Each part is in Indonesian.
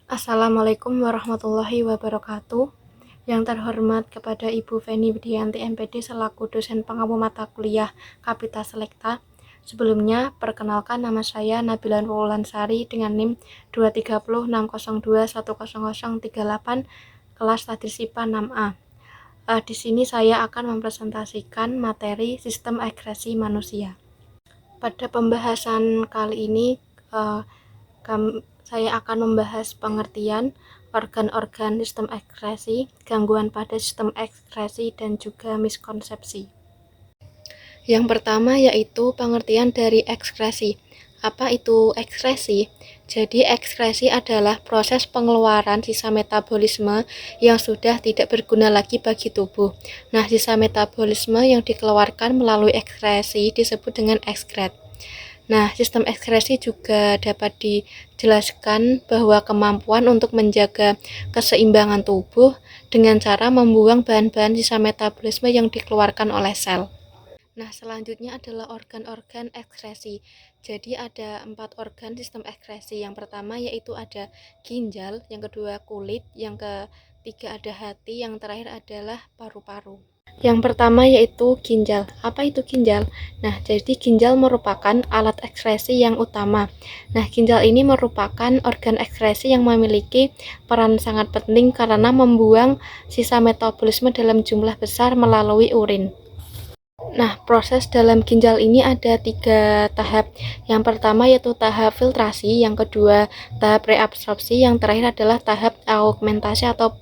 Assalamualaikum warahmatullahi wabarakatuh. Yang terhormat kepada Ibu Feni Widianti MPD selaku dosen pengampu mata kuliah Kapita Selekta. Sebelumnya, perkenalkan nama saya Nabila Wulansari dengan NIM 23060210038 kelas Statis IPA 6A. Di sini saya akan mempresentasikan materi sistem ekskresi manusia. Pada pembahasan kali ini, saya akan membahas pengertian organ-organ sistem ekskresi, gangguan pada sistem ekskresi, dan juga miskonsepsi. Yang pertama yaitu pengertian dari ekskresi. Apa itu ekskresi? Jadi ekskresi adalah proses pengeluaran sisa metabolisme yang sudah tidak berguna lagi bagi tubuh. Nah, sisa metabolisme yang dikeluarkan melalui ekskresi disebut dengan ekskret. Nah, sistem ekskresi juga dapat dijelaskan bahwa kemampuan untuk menjaga keseimbangan tubuh dengan cara membuang bahan-bahan sisa metabolisme yang dikeluarkan oleh sel. Nah, selanjutnya adalah organ-organ ekskresi. Jadi ada 4 organ sistem ekskresi. Yang pertama yaitu ada ginjal, yang kedua kulit, yang ketiga ada hati, yang terakhir adalah paru-paru. Yang pertama yaitu ginjal. Apa itu ginjal? Nah, jadi ginjal merupakan alat ekskresi yang utama. Nah, ginjal ini merupakan organ ekskresi yang memiliki peran sangat penting karena membuang sisa metabolisme dalam jumlah besar melalui urin. Nah, proses dalam ginjal ini ada 3 tahap. Yang pertama yaitu tahap filtrasi, yang kedua tahap reabsorpsi, yang terakhir adalah tahap augmentasi atau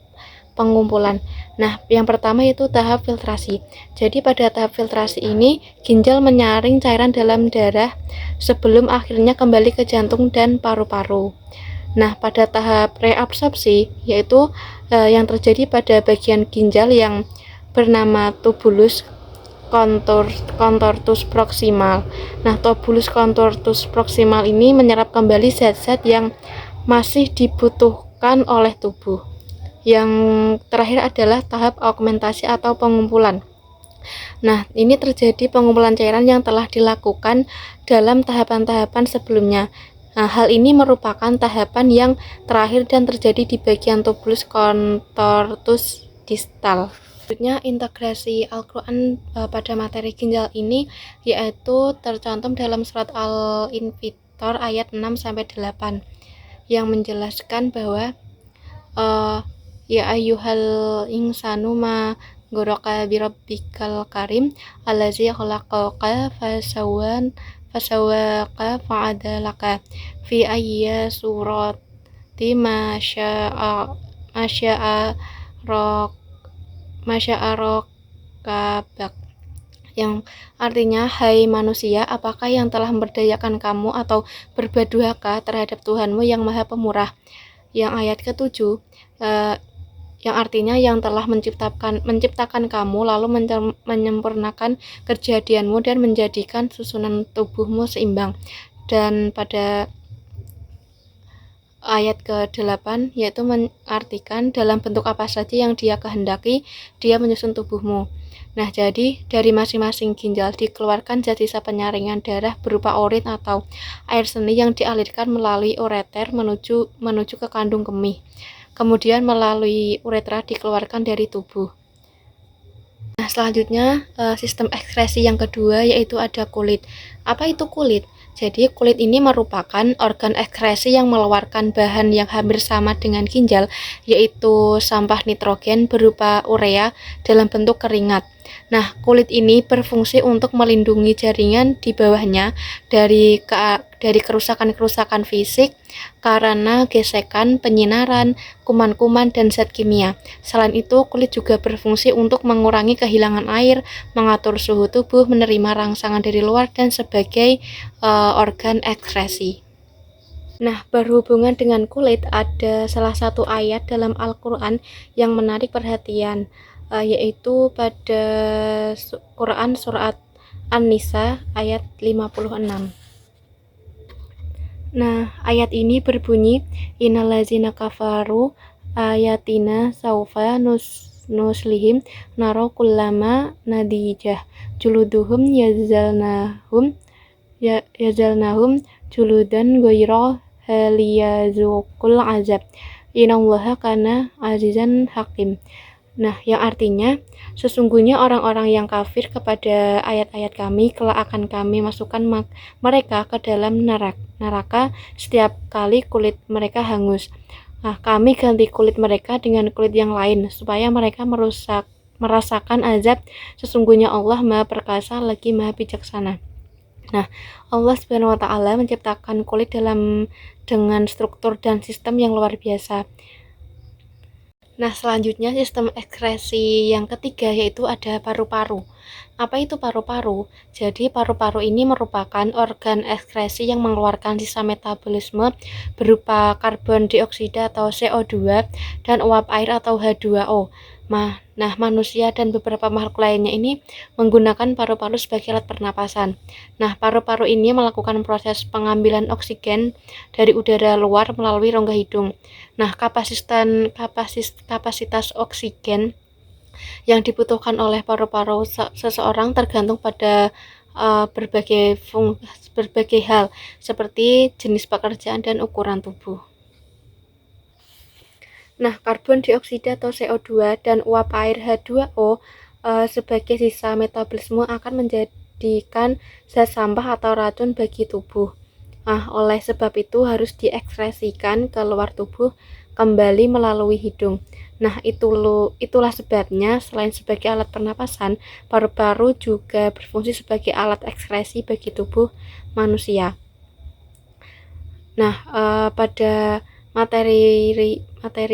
pengumpulan. Nah, yang pertama yaitu tahap filtrasi. Jadi pada tahap filtrasi ini, ginjal menyaring cairan dalam darah sebelum akhirnya kembali ke jantung dan paru-paru. Nah, pada tahap reabsorpsi, yaitu yang terjadi pada bagian ginjal yang bernama tubulus contortus proximal. Nah, tubulus contortus proximal ini menyerap kembali zat-zat yang masih dibutuhkan oleh tubuh. Yang terakhir adalah tahap augmentasi atau pengumpulan. Nah, ini terjadi pengumpulan cairan yang telah dilakukan dalam tahapan-tahapan sebelumnya. Nah, hal ini merupakan tahapan yang terakhir dan terjadi di bagian tubulus contortus distal. Selanjutnya, integrasi Al-Quran pada materi ginjal ini yaitu tercantum dalam surat Al-Infitor ayat 6-8 yang menjelaskan bahwa ya ayyuhal insanu ma ghuraka birabbikal karim allazi khalaqaka fasawwaka fa'adalaka fi ayyi surati masya'arokabak, yang artinya, hai manusia, apakah yang telah memberdayakan kamu atau berbuat durhaka terhadap Tuhanmu yang maha pemurah. Yang ayat ke-7 yang artinya yang telah menciptakan kamu lalu menyempurnakan kejadianmu dan menjadikan susunan tubuhmu seimbang. Dan pada ayat ke-8 yaitu mengartikan dalam bentuk apa saja yang dia kehendaki dia menyusun tubuhmu. Nah, jadi dari masing-masing ginjal dikeluarkan zat sisa penyaringan darah berupa urin atau air seni yang dialirkan melalui ureter menuju ke kandung kemih. Kemudian melalui uretra dikeluarkan dari tubuh. Nah, selanjutnya sistem ekskresi yang kedua yaitu ada kulit. Apa itu kulit? Jadi kulit ini merupakan organ ekskresi yang mengeluarkan bahan yang hampir sama dengan ginjal, yaitu sampah nitrogen berupa urea dalam bentuk keringat. Nah, kulit ini berfungsi untuk melindungi jaringan di bawahnya dari kerusakan-kerusakan fisik karena gesekan, penyinaran, kuman-kuman, dan zat kimia. Selain itu, kulit juga berfungsi untuk mengurangi kehilangan air, mengatur suhu tubuh, menerima rangsangan dari luar, dan sebagai organ ekskresi. Nah, berhubungan dengan kulit, ada salah satu ayat dalam Al-Quran yang menarik perhatian, yaitu pada Quran surat An-Nisa ayat 56. Nah, ayat ini berbunyi, innallazina kafaru ayatina saufa nuslihim naro kullama nadijah juluduhum yazalnahum juludan ghaira liyadzuqul azab. Innallaha kana azizan hakim. Nah, yang artinya sesungguhnya orang-orang yang kafir kepada ayat-ayat kami kelak akan kami masukkan mereka ke dalam neraka setiap kali kulit mereka hangus. Nah, kami ganti kulit mereka dengan kulit yang lain supaya mereka merasakan azab. Sesungguhnya Allah Maha Perkasa lagi Maha Bijaksana. Nah, Allah Subhanahu wa taala menciptakan kulit dengan struktur dan sistem yang luar biasa. Nah, selanjutnya sistem ekskresi yang ketiga yaitu ada paru-paru. Apa itu paru-paru? Jadi paru-paru ini merupakan organ ekskresi yang mengeluarkan sisa metabolisme berupa karbon dioksida atau CO2 dan uap air atau H2O. Nah, manusia dan beberapa makhluk lainnya ini menggunakan paru-paru sebagai alat pernapasan. Nah, paru-paru ini melakukan proses pengambilan oksigen dari udara luar melalui rongga hidung. Nah, kapasitas oksigen yang dibutuhkan oleh paru-paru seseorang tergantung pada berbagai hal seperti jenis pekerjaan dan ukuran tubuh. Nah, karbon dioksida atau CO2 dan uap air H2O sebagai sisa metabolisme akan menjadikan zat sampah atau racun bagi tubuh. Nah, oleh sebab itu harus diekskresikan ke luar tubuh kembali melalui hidung. Nah, itulah sebabnya selain sebagai alat pernapasan, paru-paru juga berfungsi sebagai alat ekskresi bagi tubuh manusia. Nah, pada materi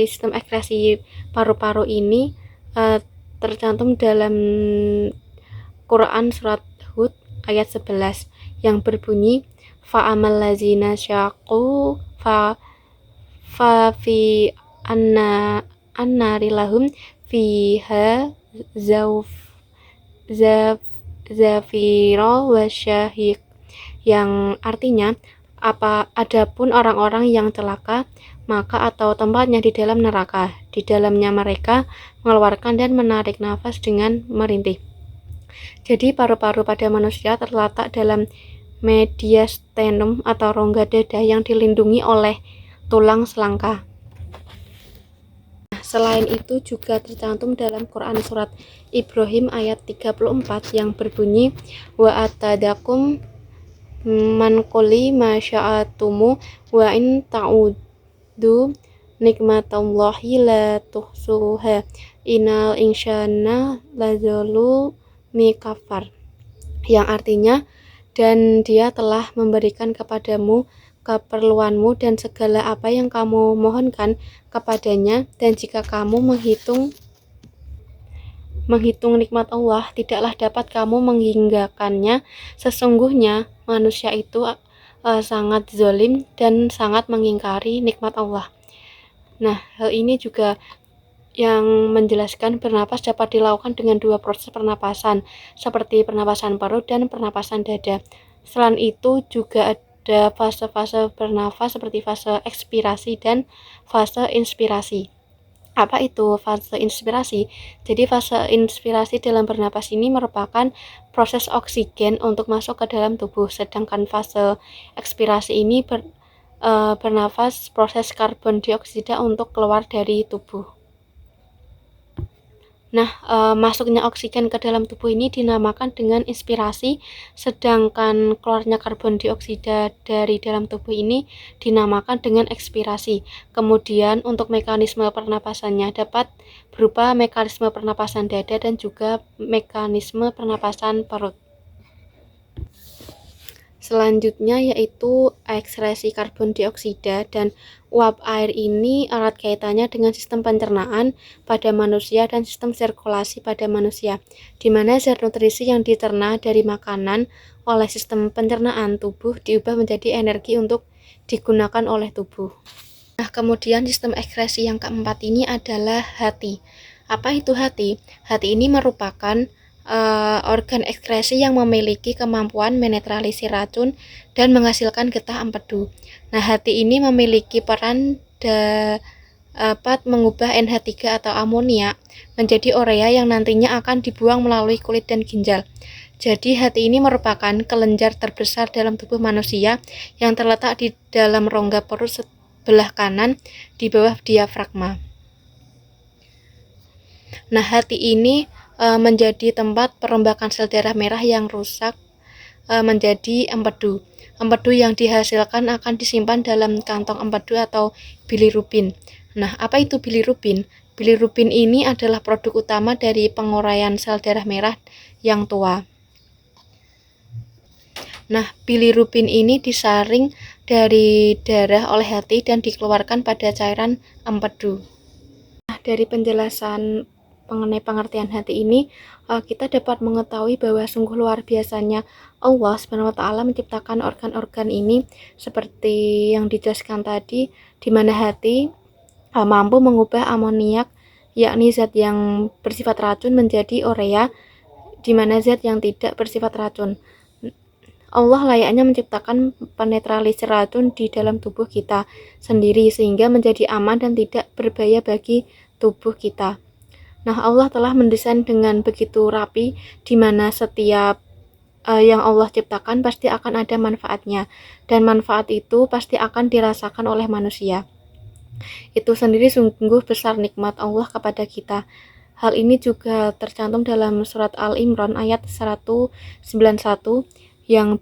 sistem ekskresi paru-paru ini tercantum dalam Quran surat Hud ayat 11 yang berbunyi fa'amal lazina syaqu fa fi annari lahum fiha zafiro wa syahiq, yang artinya adapun orang-orang yang celaka maka atau tempatnya di dalam neraka, di dalamnya mereka mengeluarkan dan menarik nafas dengan merintih. Jadi paru-paru pada manusia terletak dalam mediastinum atau rongga dada yang dilindungi oleh tulang selangka. Selain itu juga tercantum dalam Quran surat Ibrahim ayat 34 yang berbunyi wa atadakum man quli ma sya'atumu wa in ta'udu nikmatallahi la tuhsuha innal insana lazalumi kafar, yang artinya dan dia telah memberikan kepadamu keperluanmu dan segala apa yang kamu mohonkan kepadanya, dan jika kamu menghitung nikmat Allah, tidaklah dapat kamu menghinggakannya. Sesungguhnya manusia itu sangat zalim dan sangat mengingkari nikmat Allah. Nah, hal ini juga yang menjelaskan bernapas dapat dilakukan dengan dua proses pernapasan, seperti pernapasan perut dan pernapasan dada. Selain itu juga ada fase-fase bernapas seperti fase ekspirasi dan fase inspirasi. Apa itu fase inspirasi? Jadi fase inspirasi dalam bernapas ini merupakan proses oksigen untuk masuk ke dalam tubuh, sedangkan fase ekspirasi ini bernafas proses karbon dioksida untuk keluar dari tubuh. Nah, masuknya oksigen ke dalam tubuh ini dinamakan dengan inspirasi, sedangkan keluarnya karbon dioksida dari dalam tubuh ini dinamakan dengan ekspirasi. Kemudian untuk mekanisme pernapasannya dapat berupa mekanisme pernapasan dada dan juga mekanisme pernapasan perut. Selanjutnya yaitu ekskresi karbon dioksida dan uap air ini erat kaitannya dengan sistem pencernaan pada manusia dan sistem sirkulasi pada manusia, di mana zat nutrisi yang dicerna dari makanan oleh sistem pencernaan tubuh diubah menjadi energi untuk digunakan oleh tubuh. Nah, kemudian sistem ekskresi yang keempat ini adalah hati. Apa itu hati? Hati ini merupakan organ ekskresi yang memiliki kemampuan menetralisir racun dan menghasilkan getah empedu. Nah, hati ini memiliki peran dapat mengubah NH3 atau amonia menjadi urea yang nantinya akan dibuang melalui kulit dan ginjal. Jadi hati ini merupakan kelenjar terbesar dalam tubuh manusia yang terletak di dalam rongga perut sebelah kanan di bawah diafragma. Nah, hati ini menjadi tempat perombakan sel darah merah yang rusak menjadi empedu. Empedu yang dihasilkan akan disimpan dalam kantong empedu atau bilirubin. Nah, apa itu bilirubin? Bilirubin ini adalah produk utama dari penguraian sel darah merah yang tua. Nah, bilirubin ini disaring dari darah oleh hati dan dikeluarkan pada cairan empedu. Nah, dari penjelasan mengenai pengertian hati ini, kita dapat mengetahui bahwa sungguh luar biasanya Allah SWT menciptakan organ-organ ini seperti yang dijelaskan tadi, di mana hati mampu mengubah amoniak, yakni zat yang bersifat racun, menjadi urea, di mana zat yang tidak bersifat racun. Allah layaknya menciptakan penetralisir racun di dalam tubuh kita sendiri sehingga menjadi aman dan tidak berbahaya bagi tubuh kita. Nah, Allah telah mendesain dengan begitu rapi di mana setiap yang Allah ciptakan pasti akan ada manfaatnya, dan manfaat itu pasti akan dirasakan oleh manusia. Itu sendiri sungguh besar nikmat Allah kepada kita. Hal ini juga tercantum dalam surat Al-Imran ayat 191 yang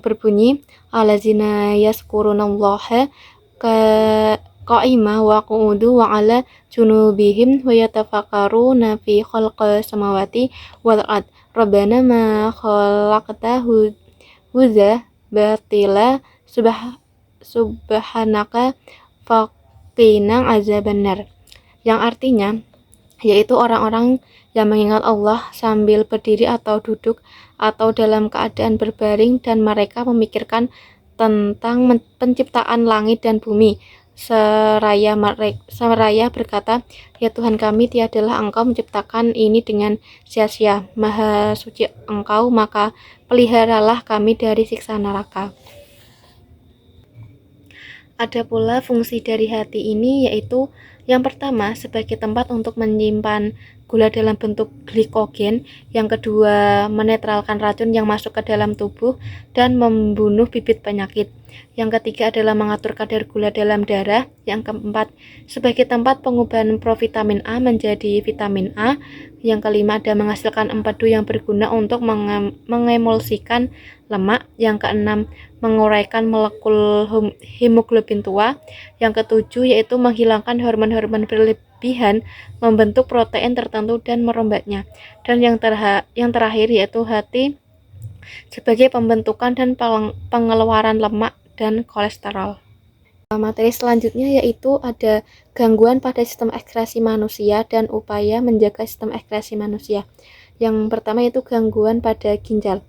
berbunyi allazina yazkurunallaha qa'imah wa qu'udu wa ala junubihim wa yatafakkaruna fi khalqis samawati wal ard rabbana ma khalaqta hadza batila subhanaka faqina azabannar, yang artinya yaitu orang-orang yang mengingat Allah sambil berdiri atau duduk atau dalam keadaan berbaring, dan mereka memikirkan tentang penciptaan langit dan bumi seraya berkata, ya Tuhan kami, tiadalah Engkau menciptakan ini dengan sia-sia, maha suci Engkau, maka peliharalah kami dari siksa neraka. Ada pula fungsi dari hati ini, yaitu yang pertama sebagai tempat untuk menyimpan gula dalam bentuk glikogen, yang kedua menetralkan racun yang masuk ke dalam tubuh dan membunuh bibit penyakit, yang ketiga adalah mengatur kadar gula dalam darah, yang keempat sebagai tempat pengubahan provitamin A menjadi vitamin A, yang kelima ada menghasilkan empedu yang berguna untuk mengemulsikan lemak, yang keenam menguraikan molekul hemoglobin tua, yang ketujuh yaitu menghilangkan hormon-hormon berlebihan, membentuk protein tertentu dan merombaknya, dan yang terakhir yaitu hati sebagai pembentukan dan pengeluaran lemak dan kolesterol. Materi selanjutnya yaitu ada gangguan pada sistem ekskresi manusia dan upaya menjaga sistem ekskresi manusia. Yang pertama itu gangguan pada ginjal,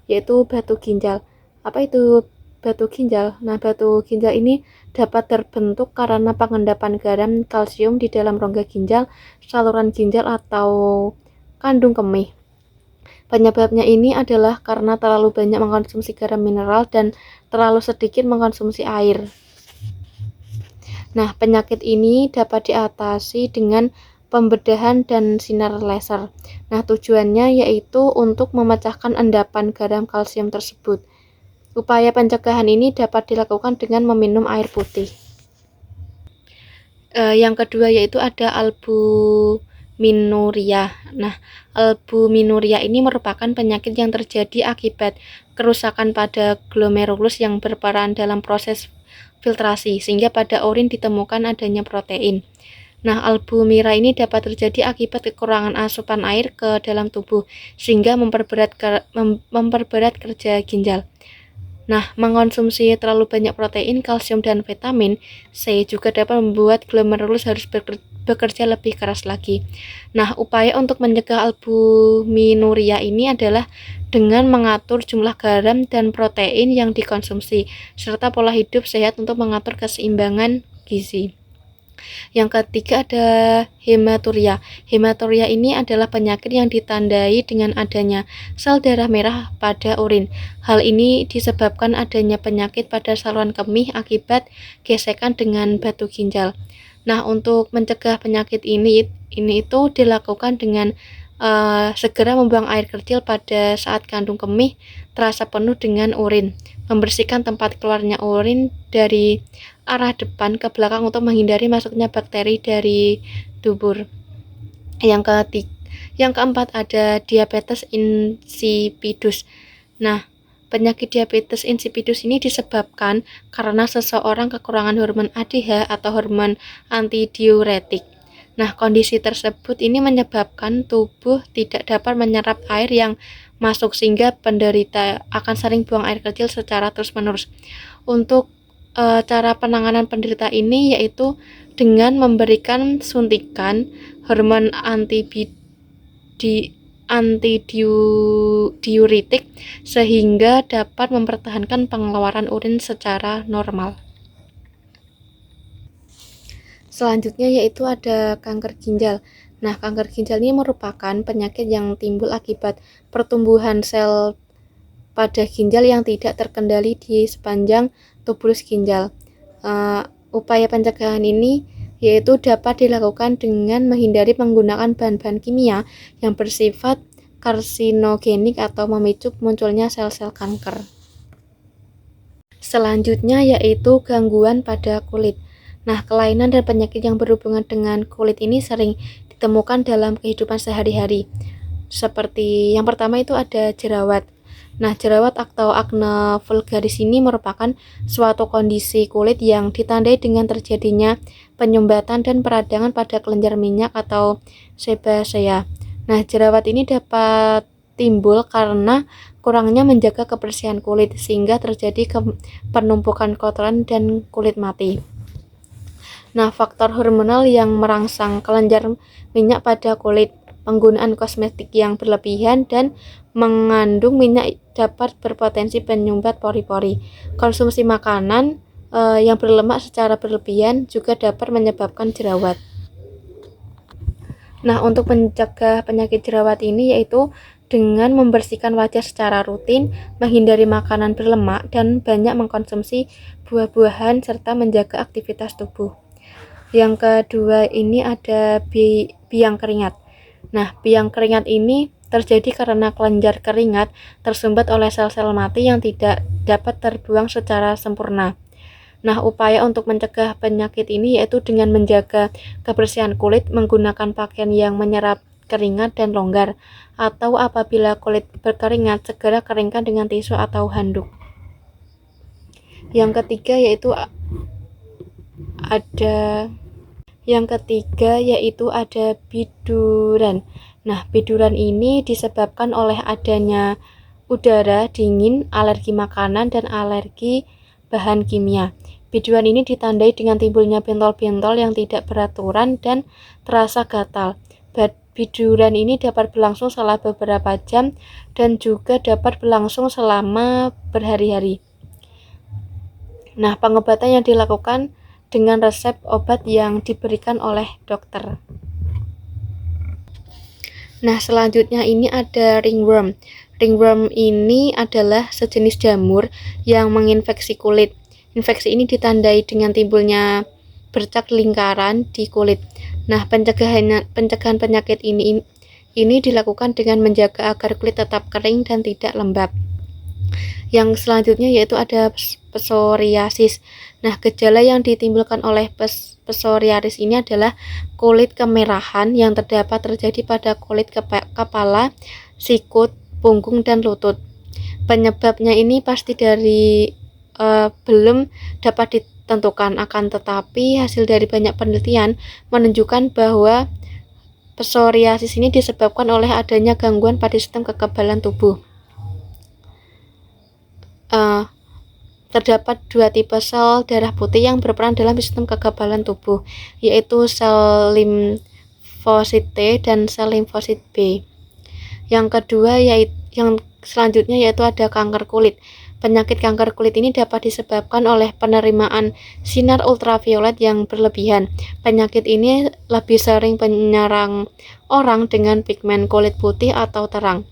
yaitu batu ginjal. Apa itu batu ginjal? Nah, batu ginjal ini dapat terbentuk karena pengendapan garam kalsium di dalam rongga ginjal, saluran ginjal, atau kandung kemih. Penyebabnya ini adalah karena terlalu banyak mengkonsumsi garam mineral dan terlalu sedikit mengkonsumsi air. Nah, penyakit ini dapat diatasi dengan pembedahan dan sinar laser. Nah, tujuannya yaitu untuk memecahkan endapan garam kalsium tersebut. Upaya pencegahan ini dapat dilakukan dengan meminum air putih. Yang kedua yaitu ada albuminuria. Nah, albuminuria ini merupakan penyakit yang terjadi akibat kerusakan pada glomerulus yang berperan dalam proses filtrasi, sehingga pada urin ditemukan adanya protein. Nah, albumira ini dapat terjadi akibat kekurangan asupan air ke dalam tubuh, sehingga memperberat kerja ginjal. Nah, mengkonsumsi terlalu banyak protein, kalsium, dan vitamin C juga dapat membuat glomerulus harus bekerja lebih keras lagi. Nah, upaya untuk mencegah albuminuria ini adalah dengan mengatur jumlah garam dan protein yang dikonsumsi, serta pola hidup sehat untuk mengatur keseimbangan gizi. Yang ketiga ada hematuria. Hematuria ini adalah penyakit yang ditandai dengan adanya sel darah merah pada urin. Hal ini disebabkan adanya penyakit pada saluran kemih akibat gesekan dengan batu ginjal. Nah, untuk mencegah penyakit ini itu dilakukan dengan segera membuang air kecil pada saat kandung kemih terasa penuh dengan urin. Membersihkan tempat keluarnya urin dari arah depan ke belakang untuk menghindari masuknya bakteri dari dubur. Yang keempat ada diabetes insipidus. Nah, penyakit diabetes insipidus ini disebabkan karena seseorang kekurangan hormon ADH atau hormon antidiuretik. Nah, kondisi tersebut ini menyebabkan tubuh tidak dapat menyerap air yang masuk sehingga penderita akan sering buang air kecil secara terus-menerus. Untuk cara penanganan penderita ini yaitu dengan memberikan suntikan hormon antidiuretik sehingga dapat mempertahankan pengeluaran urin secara normal. Selanjutnya yaitu ada kanker ginjal. Nah, kanker ginjal ini merupakan penyakit yang timbul akibat pertumbuhan sel pada ginjal yang tidak terkendali di sepanjang tubulus ginjal. Upaya pencegahan ini yaitu dapat dilakukan dengan menghindari menggunakan bahan-bahan kimia yang bersifat karsinogenik atau memicu munculnya sel-sel kanker. Selanjutnya yaitu gangguan pada kulit. Nah, kelainan dan penyakit yang berhubungan dengan kulit ini sering ditemukan dalam kehidupan sehari-hari. Seperti yang pertama itu ada jerawat. Nah, jerawat atau akne vulgaris ini merupakan suatu kondisi kulit yang ditandai dengan terjadinya penyumbatan dan peradangan pada kelenjar minyak atau sebasea. Nah, jerawat ini dapat timbul karena kurangnya menjaga kebersihan kulit sehingga terjadi penumpukan kotoran dan kulit mati. Nah, faktor hormonal yang merangsang kelenjar minyak pada kulit, penggunaan kosmetik yang berlebihan dan mengandung minyak dapat berpotensi penyumbat pori-pori. Konsumsi makanan yang berlemak secara berlebihan juga dapat menyebabkan jerawat. Nah, untuk mencegah penyakit jerawat ini yaitu dengan membersihkan wajah secara rutin, menghindari makanan berlemak, dan banyak mengkonsumsi buah-buahan serta menjaga aktivitas tubuh. Yang kedua ini ada biang keringat. Nah, biang keringat ini terjadi karena kelenjar keringat tersumbat oleh sel-sel mati yang tidak dapat terbuang secara sempurna. Nah, upaya untuk mencegah penyakit ini yaitu dengan menjaga kebersihan kulit, menggunakan pakaian yang menyerap keringat dan longgar, atau apabila kulit berkeringat, segera keringkan dengan tisu atau handuk. Yang ketiga yaitu ada biduran. Nah, biduran ini disebabkan oleh adanya udara dingin, alergi makanan, dan alergi bahan kimia. Biduran ini ditandai dengan timbulnya bentol-bentol yang tidak beraturan dan terasa gatal. Biduran ini dapat berlangsung setelah beberapa jam dan juga dapat berlangsung selama berhari-hari. Nah, pengobatan yang dilakukan dengan resep obat yang diberikan oleh dokter. Nah, selanjutnya ini ada ringworm. Ringworm ini adalah sejenis jamur yang menginfeksi kulit. Infeksi ini ditandai dengan timbulnya bercak lingkaran di kulit. Nah, pencegahan penyakit ini dilakukan dengan menjaga agar kulit tetap kering dan tidak lembab. Yang selanjutnya yaitu ada psoriasis. Nah, gejala yang ditimbulkan oleh psoriasis ini adalah kulit kemerahan yang terjadi pada kulit kepala, sikut, punggung, dan lutut. Penyebabnya ini pasti belum dapat ditentukan, akan tetapi hasil dari banyak penelitian menunjukkan bahwa psoriasis ini disebabkan oleh adanya gangguan pada sistem kekebalan tubuh. Terdapat dua tipe sel darah putih yang berperan dalam sistem kekebalan tubuh, yaitu sel limfosit T dan sel limfosit B. Yang selanjutnya yaitu ada kanker kulit. Penyakit kanker kulit ini dapat disebabkan oleh penerimaan sinar ultraviolet yang berlebihan. Penyakit ini lebih sering menyerang orang dengan pigmen kulit putih atau terang,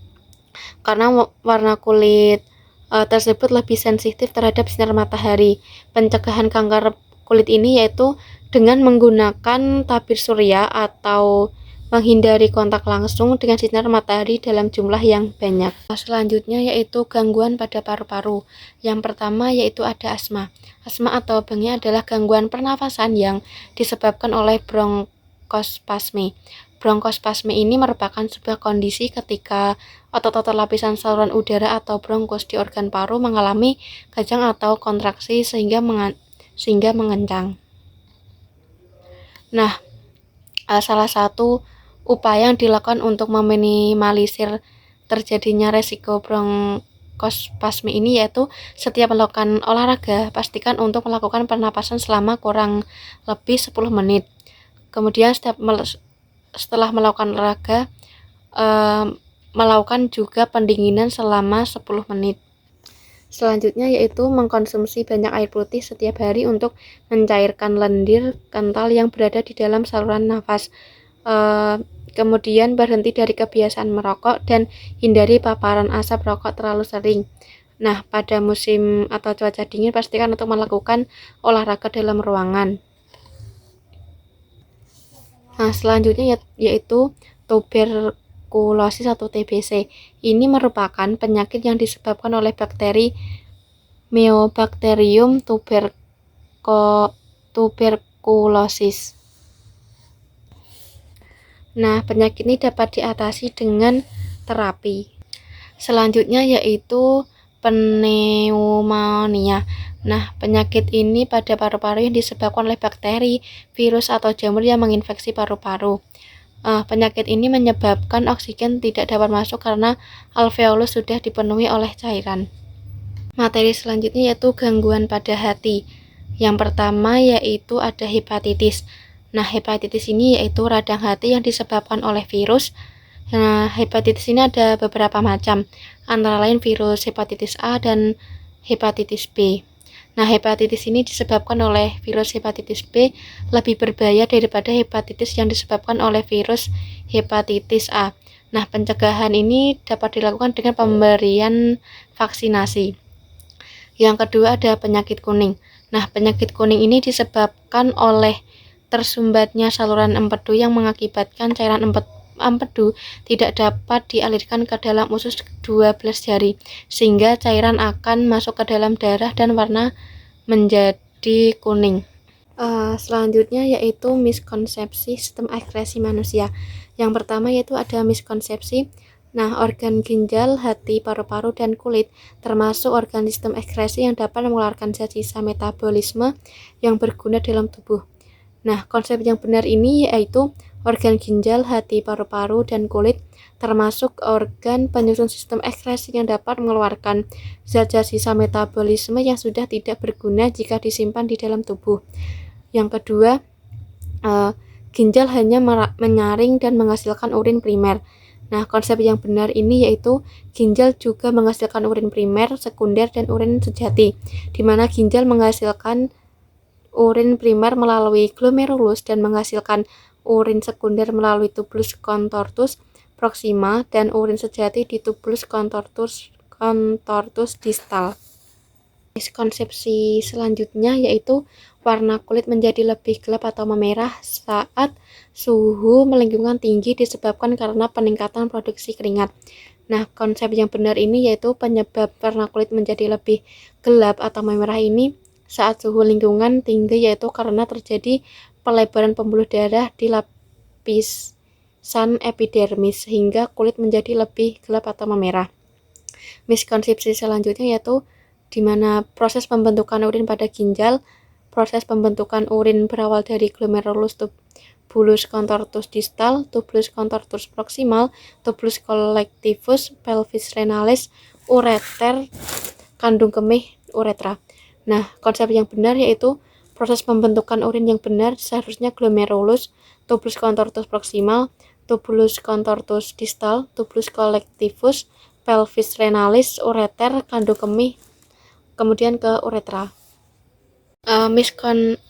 karena warna kulit tersebut lebih sensitif terhadap sinar matahari. Pencegahan kanker kulit ini yaitu dengan menggunakan tabir surya atau menghindari kontak langsung dengan sinar matahari dalam jumlah yang banyak. Selanjutnya yaitu gangguan pada paru-paru. Yang pertama yaitu ada asma. Asma atau bengek adalah gangguan pernafasan yang disebabkan oleh bronkospasme. Bronkospasme ini merupakan sebuah kondisi ketika otot-otot lapisan saluran udara atau bronkus di organ paru mengalami kejang atau kontraksi sehingga mengencang. Nah, salah satu upaya yang dilakukan untuk meminimalisir terjadinya resiko bronkospasme ini yaitu setiap melakukan olahraga, pastikan untuk melakukan pernapasan selama kurang lebih 10 menit. Kemudian setelah melakukan olahraga, melakukan juga pendinginan selama 10 menit. Selanjutnya yaitu mengkonsumsi banyak air putih setiap hari untuk mencairkan lendir kental yang berada di dalam saluran nafas. Kemudian berhenti dari kebiasaan merokok dan hindari paparan asap rokok terlalu sering. Nah, pada musim atau cuaca dingin pastikan untuk melakukan olahraga dalam ruangan. Nah, selanjutnya yaitu tuberkulosis atau TBC. Ini merupakan penyakit yang disebabkan oleh bakteri Mycobacterium tuberculosis. Nah, penyakit ini dapat diatasi dengan terapi. Selanjutnya yaitu pneumonia. Nah, penyakit ini pada paru-paru yang disebabkan oleh bakteri, virus, atau jamur yang menginfeksi paru-paru. Penyakit ini menyebabkan oksigen tidak dapat masuk karena alveolus sudah dipenuhi oleh cairan. Materi selanjutnya yaitu gangguan pada hati. Yang pertama yaitu ada hepatitis. Nah, hepatitis ini yaitu radang hati yang disebabkan oleh virus. Nah, hepatitis ini ada beberapa macam, antara lain virus hepatitis A dan hepatitis B. Nah, hepatitis ini disebabkan oleh virus hepatitis B lebih berbahaya daripada hepatitis yang disebabkan oleh virus hepatitis A. Nah, pencegahan ini dapat dilakukan dengan pemberian vaksinasi. Yang kedua ada penyakit kuning. Nah, penyakit kuning ini disebabkan oleh tersumbatnya saluran empedu yang mengakibatkan cairan empedu tidak dapat dialirkan ke dalam usus 12 jari, sehingga cairan akan masuk ke dalam darah dan warna menjadi kuning. Selanjutnya yaitu miskonsepsi sistem ekskresi manusia. Yang pertama yaitu ada miskonsepsi. Nah, organ ginjal, hati, paru-paru, dan kulit termasuk organ sistem ekskresi yang dapat mengeluarkan zat sisa metabolisme yang berguna dalam tubuh. Nah, konsep yang benar ini yaitu organ ginjal, hati, paru-paru, dan kulit termasuk organ penyusun sistem ekskresi yang dapat mengeluarkan zat-zat sisa metabolisme yang sudah tidak berguna jika disimpan di dalam tubuh. Yang kedua, ginjal hanya menyaring dan menghasilkan urin primer. Nah, konsep yang benar ini yaitu ginjal juga menghasilkan urin primer, sekunder, dan urin sejati, di mana ginjal menghasilkan urin primer melalui glomerulus dan menghasilkan urin sekunder melalui tubulus contortus proxima dan urin sejati di tubulus contortus distal. Konsepsi selanjutnya yaitu warna kulit menjadi lebih gelap atau memerah saat suhu lingkungan tinggi disebabkan karena peningkatan produksi keringat. Nah, konsep yang benar ini yaitu penyebab warna kulit menjadi lebih gelap atau memerah ini saat suhu lingkungan tinggi yaitu karena terjadi pelebaran pembuluh darah di lapisan epidermis sehingga kulit menjadi lebih gelap atau memerah. Miskonsepsi selanjutnya yaitu di mana proses pembentukan urin pada ginjal, proses pembentukan urin berawal dari glomerulus tubulus contortus distal, tubulus contortus proximal, tubulus collectivus, pelvis renalis, ureter, kandung kemih, uretra. Nah, konsep yang benar yaitu proses pembentukan urin yang benar seharusnya glomerulus, tubulus contortus proximal, tubulus contortus distal, tubulus collectivus, pelvis renalis, ureter, kandung kemih, kemudian ke uretra.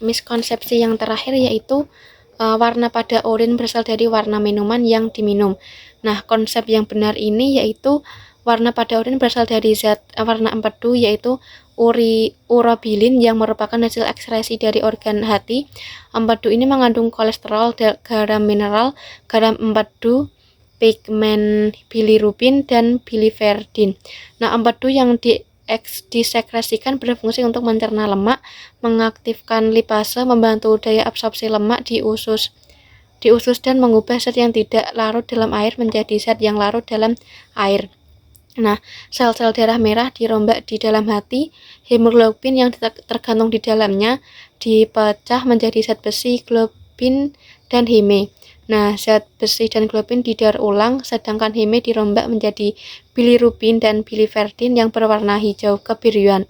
Miskonsepsi yang terakhir yaitu warna pada urin berasal dari warna minuman yang diminum. Nah, konsep yang benar ini yaitu warna pada urin berasal dari zat warna empedu yaitu urobilin yang merupakan hasil ekskresi dari organ hati. Empedu ini mengandung kolesterol, garam mineral, garam empedu, pigmen bilirubin, dan biliverdin. Nah, empedu yang disekresikan berfungsi untuk mencerna lemak, mengaktifkan lipase, membantu daya absorpsi lemak di usus dan mengubah zat yang tidak larut dalam air menjadi zat yang larut dalam air. Nah, sel-sel darah merah dirombak di dalam hati, hemoglobin yang tergantung di dalamnya dipecah menjadi zat besi, globin, dan heme. Nah, zat besi dan globin didaur ulang, sedangkan heme dirombak menjadi bilirubin dan biliverdin yang berwarna hijau kebiruan.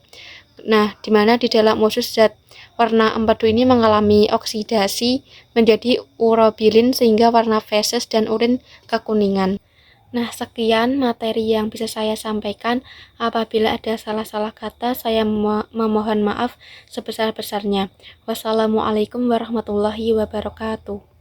Nah, di mana di dalam usus zat warna empedu ini mengalami oksidasi menjadi urobilin sehingga warna feses dan urin kekuningan. Nah, sekian materi yang bisa saya sampaikan. Apabila ada salah-salah kata, saya memohon maaf sebesar-besarnya. Wassalamualaikum warahmatullahi wabarakatuh.